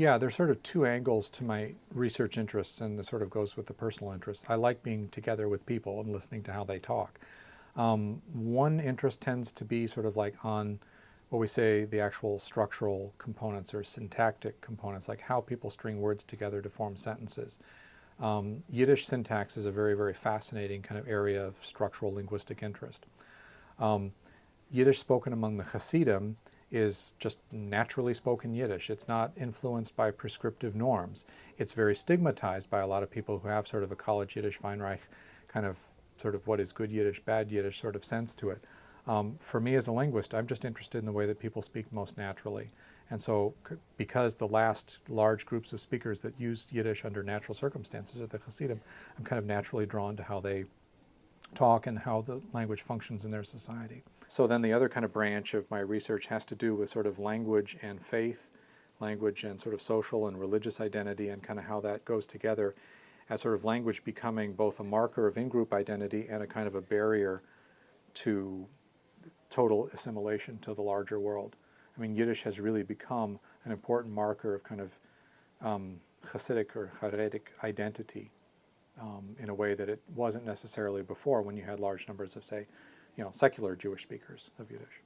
Yeah, there's sort of two angles to my research interests, and this sort of goes with the personal interest. I like being together with people and listening to how they talk. One interest tends to be sort of like on what we say the actual structural components or syntactic components, like how people string words together to form sentences. Yiddish syntax is a very, very fascinating kind of area of structural linguistic interest. Yiddish spoken among the Hasidim is just naturally spoken Yiddish. It's not influenced by prescriptive norms. It's very stigmatized by a lot of people who have sort of a college Yiddish Weinreich kind of sort of what is good Yiddish, bad Yiddish sort of sense to it. For me as a linguist, I'm just interested in the way that people speak most naturally. And so because the last large groups of speakers that used Yiddish under natural circumstances are the Hasidim, I'm kind of naturally drawn to how they talk and how the language functions in their society. So then the other kind of branch of my research has to do with sort of language and faith, language and sort of social and religious identity, and kind of how that goes together as sort of language becoming both a marker of in-group identity and a kind of a barrier to total assimilation to the larger world. I mean, Yiddish has really become an important marker of kind of Hasidic or Haredic identity in a way that it wasn't necessarily before when you had large numbers of, say, secular Jewish speakers of Yiddish.